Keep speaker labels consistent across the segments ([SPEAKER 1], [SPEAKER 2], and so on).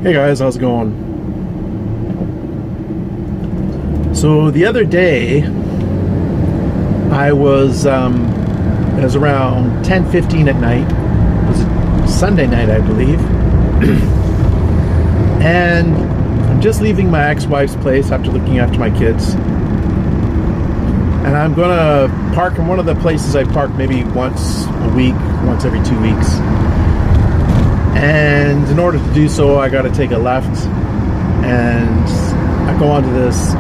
[SPEAKER 1] Hey guys, how's it going? So the other day, it was around 10:15 at night. It was a Sunday night, I believe. And I'm just leaving my ex-wife's place after looking after my kids. And I'm gonna park in one of the places I park maybe once a week, once every 2 weeks. And in order to do so, I gotta take a left, and I go onto this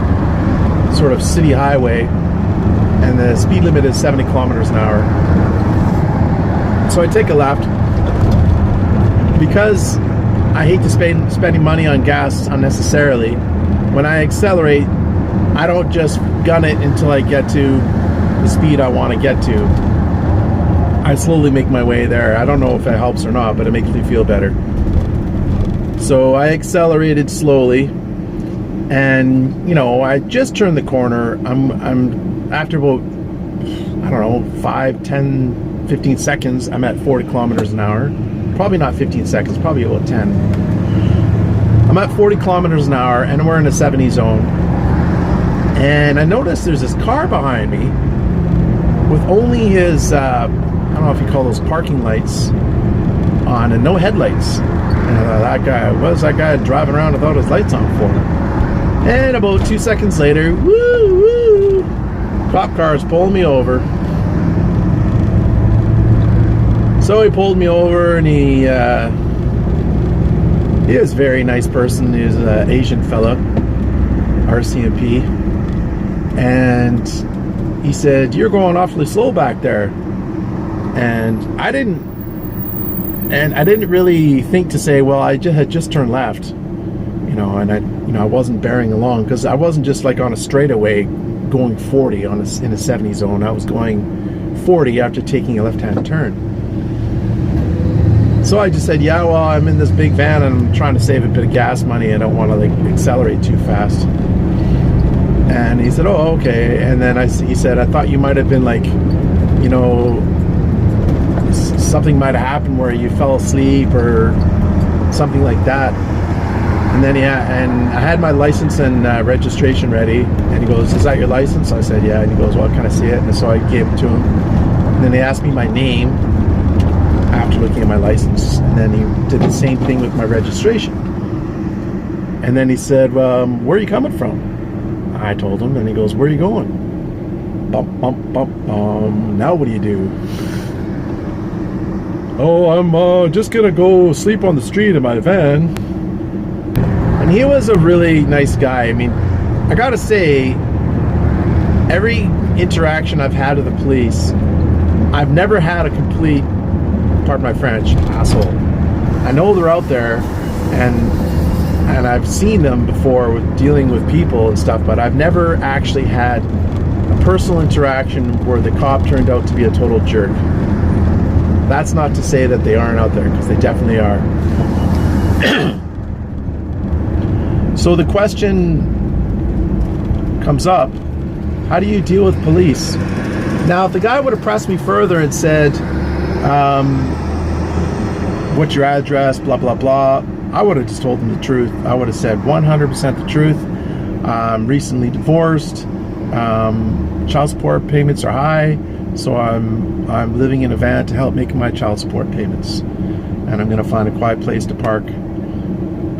[SPEAKER 1] sort of city highway, and the speed limit is 70 kilometers an hour. So I take a left because I hate to spending money on gas unnecessarily. When I accelerate, I don't just gun it until I get to the speed I want to get to. I slowly make my way there. I don't know if it helps or not, but it makes me feel better. So I accelerated slowly, and I just turned the corner. I'm after about, I don't know, 5, 10, 15 seconds, I'm at 40 kilometers an hour. Probably not 15 seconds, probably about 10. I'm at 40 kilometers an hour, and we're in a 70 zone. And I noticed there's this car behind me with only his, I don't know if you call those parking lights on, and no headlights. And what is that guy driving around without his lights on for? And about 2 seconds later, woo, cop car is pulling me over. So he pulled me over, and he is a very nice person. He's an Asian fella, RCMP. And he said, "You're going awfully slow back there." And I didn't really think to say, well, I had just turned left, and I wasn't bearing along, because I wasn't just like on a straightaway going 40 in a 70 zone. I was going 40 after taking a left-hand turn. So I just said, yeah, well, I'm in this big van and I'm trying to save a bit of gas money. I don't want to accelerate too fast. And he said, oh, okay. And then he said, I thought you might have been something might have happened where you fell asleep or something like that. And then and I had my license and registration ready. And he goes, is that your license? I said, yeah. And he goes, well, can I see it? And so I gave it to him. And then they asked me my name after looking at my license, and then he did the same thing with my registration. And then he said, where are you coming from? I told him, and he goes, where are you going? Bump, bump, bump. Now what do you do? Oh, I'm just gonna go sleep on the street in my van. And he was a really nice guy. I mean, I gotta say, every interaction I've had with the police, I've never had a complete, pardon my French, asshole. I know they're out there, and I've seen them before with dealing with people and stuff, but I've never actually had a personal interaction where the cop turned out to be a total jerk. That's not to say that they aren't out there, because they definitely are. So the question comes up, how do you deal with police? Now, if the guy would have pressed me further and said, what's your address, blah, blah, blah, I would have just told him the truth. I would have said 100% the truth. I'm recently divorced. Child support payments are high, so I'm living in a van to help make my child support payments. And I'm going to find a quiet place to park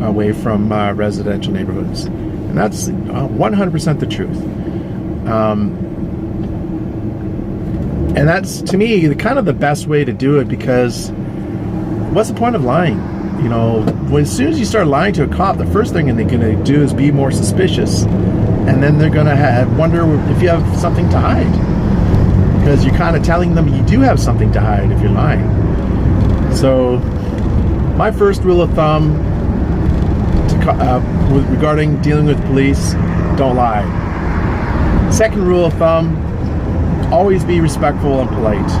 [SPEAKER 1] away from residential neighborhoods. And that's 100% the truth. And that's, to me, kind of the best way to do it, because what's the point of lying? As soon as you start lying to a cop, the first thing they're going to do is be more suspicious, and then they're going to wonder if you have something to hide, because you're kind of telling them you do have something to hide if you're lying. So my first rule of thumb regarding dealing with police, don't lie. Second rule of thumb, always be respectful and polite.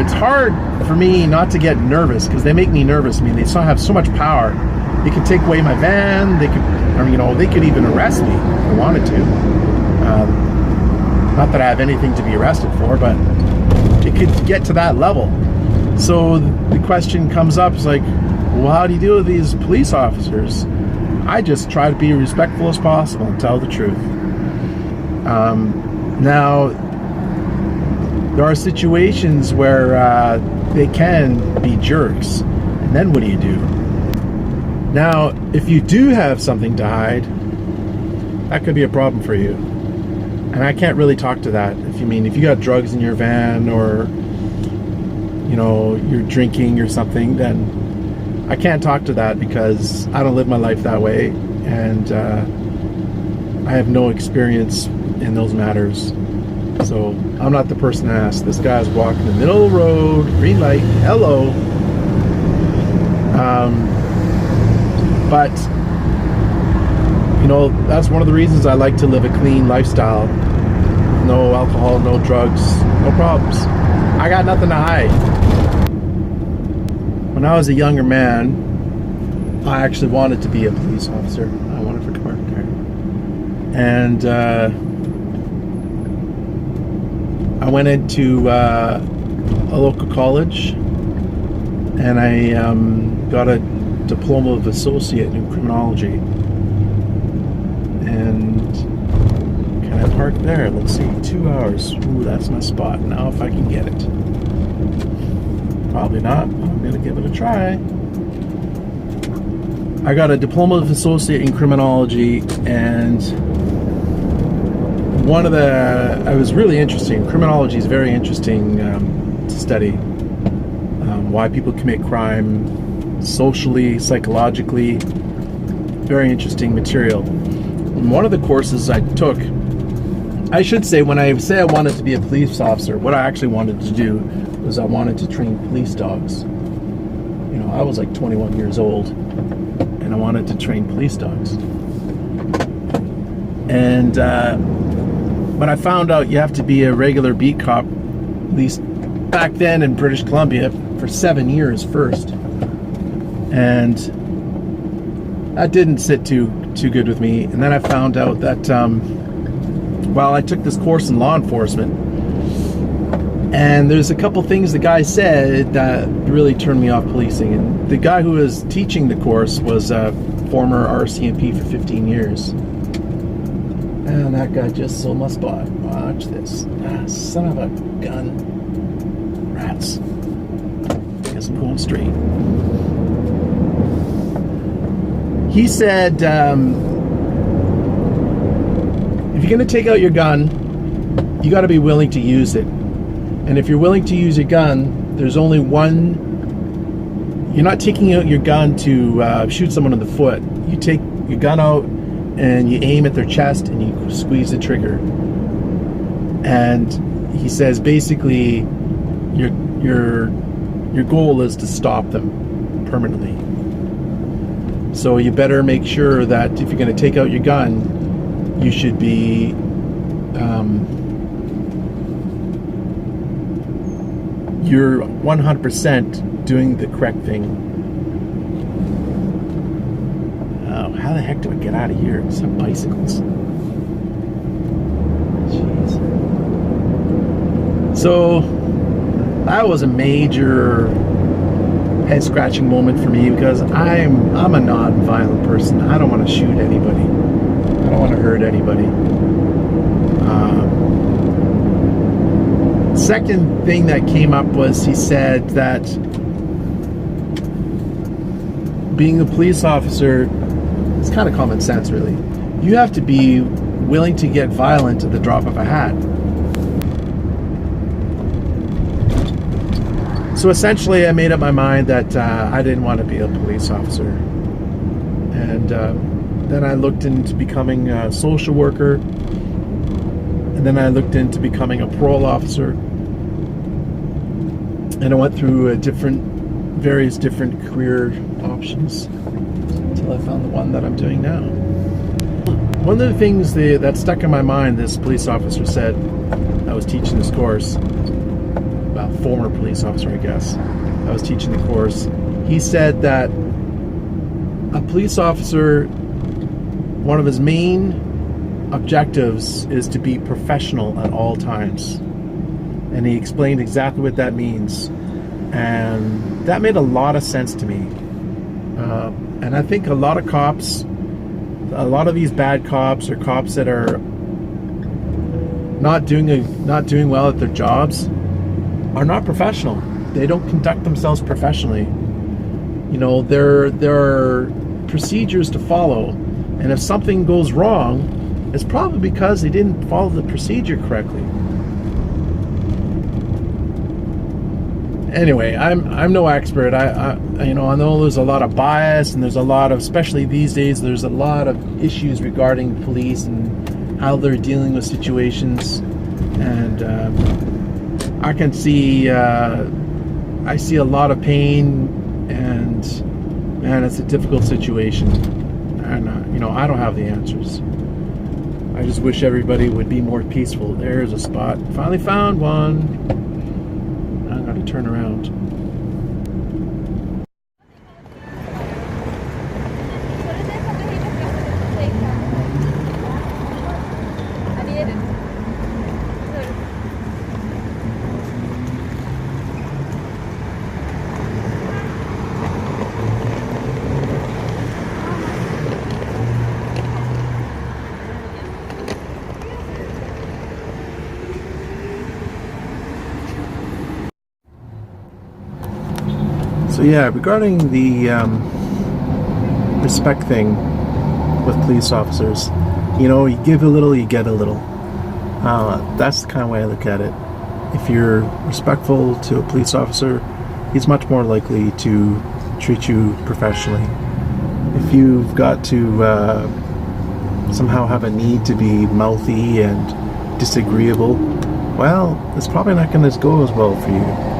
[SPEAKER 1] It's hard for me not to get nervous, because they make me nervous. I mean, they have so much power. They could take away my van. They could even arrest me if they wanted to. Not that I have anything to be arrested for, but it could get to that level. So the question comes up, is like, Well, how do you deal with these police officers? I just try to be respectful as possible and tell the truth. Now, there are situations where they can be jerks, and then what do you do? Now, if you do have something to hide, that could be a problem for you. And I can't really talk to that. If you got drugs in your van, or you're drinking or something, then I can't talk to that because I don't live my life that way, and I have no experience in those matters. So I'm not the person to ask. This guy's walking in the middle of the road, green light, hello. But that's one of the reasons I like to live a clean lifestyle. No alcohol, no drugs, no problems. I got nothing to hide. When I was a younger man, I actually wanted to be a police officer. I wanted for car. And I went into a local college, and I got a diploma of associate in criminology. And can I park there? Let's see, 2 hours. Ooh, that's my spot. Now if I can get it. Probably not. I'm going to give it a try. I got a diploma of associate in criminology, and it was really interesting. Criminology is very interesting to study. Why people commit crime, socially, psychologically. Very interesting material. And one of the courses I took, I should say, when I say I wanted to be a police officer, what I actually wanted to do was I wanted to train police dogs. I was like 21 years old, and I wanted to train police dogs. And but I found out you have to be a regular beat cop, at least back then in British Columbia, for 7 years first. And that didn't sit too good with me. And then I found out that I took this course in law enforcement, and there's a couple things the guy said that really turned me off policing. And the guy who was teaching the course was a former RCMP for 15 years. And that guy just stole my spot. Watch this. Son of a gun. Rats. Guess I'm going straight. He said, if you're going to take out your gun, you got to be willing to use it. And if you're willing to use your gun, there's only one. You're not taking out your gun to shoot someone in the foot. You take your gun out and you aim at their chest and you squeeze the trigger. And he says basically your goal is to stop them permanently. So you better make sure that if you're going to take out your gun, you should be you're 100% doing the correct thing. Oh, how the heck do I get out of here? Some bicycles. Jeez. So that was a major head-scratching moment for me, because I'm a non-violent person. I don't want to shoot anybody. I don't want to hurt anybody. Second thing that came up was he said that being a police officer, it's kind of common sense, really. You have to be willing to get violent at the drop of a hat. So essentially, I made up my mind that I didn't want to be a police officer. And then I looked into becoming a social worker. And then I looked into becoming a parole officer. And I went through various different career options until I found the one that I'm doing now. One of the things that stuck in my mind, this police officer said, I was teaching this course, well, former police officer, I guess. I was teaching the course. He said that a police officer, one of his main objectives is to be professional at all times. And he explained exactly what that means. And that made a lot of sense to me. And I think a lot of cops, a lot of these bad cops or cops that are not doing well at their jobs are not professional. They don't conduct themselves professionally. You know, there are procedures to follow, and if something goes wrong, it's probably because they didn't follow the procedure correctly. Anyway, I'm no expert. I you know, I know there's a lot of bias, and there's a lot of, especially these days, there's a lot of issues regarding police and how they're dealing with situations, and I can see I see a lot of pain, and man, it's a difficult situation, and you know, I don't have the answers. I just wish everybody would be more peaceful. There's a spot. Finally found one. I'm going to turn around. So yeah, regarding the respect thing with police officers, you know, you give a little, you get a little. That's the kind of way I look at it. If you're respectful to a police officer, he's much more likely to treat you professionally. If you've got to somehow have a need to be mouthy and disagreeable, well, it's probably not going to go as well for you.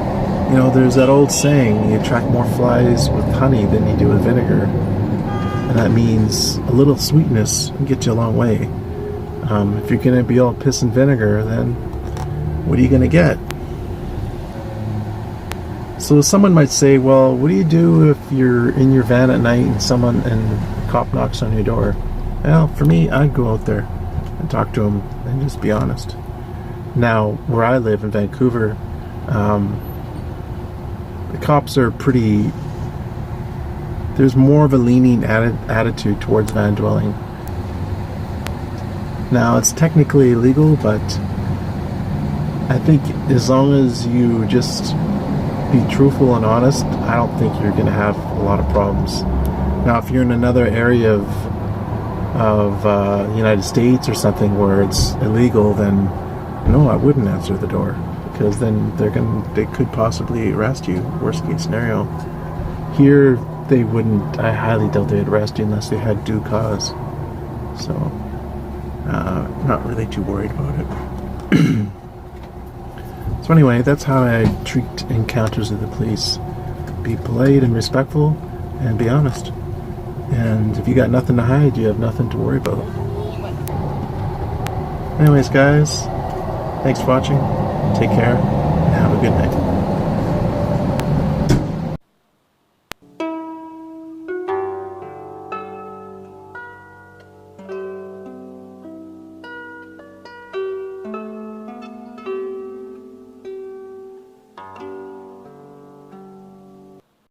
[SPEAKER 1] You know, there's that old saying, you attract more flies with honey than you do with vinegar. And that means a little sweetness can get you a long way. If you're going to be all piss and vinegar, then what are you going to get? So someone might say, well, what do you do if you're in your van at night and a cop knocks on your door? Well, for me, I'd go out there and talk to him and just be honest. Now, where I live in Vancouver, the cops are pretty, there's more of a lenient attitude towards van dwelling. Now, it's technically illegal, but I think as long as you just be truthful and honest, I don't think you're going to have a lot of problems. Now, if you're in another area of the United States or something where it's illegal, then no, I wouldn't answer the door, because then they could possibly arrest you, worst case scenario. Here, they wouldn't, I highly doubt they'd arrest you unless they had due cause. So, not really too worried about it. So anyway, that's how I treat encounters with the police. Be polite and respectful, and be honest. And if you got nothing to hide, you have nothing to worry about. Anyways, guys, thanks for watching. Take care, and have a good night.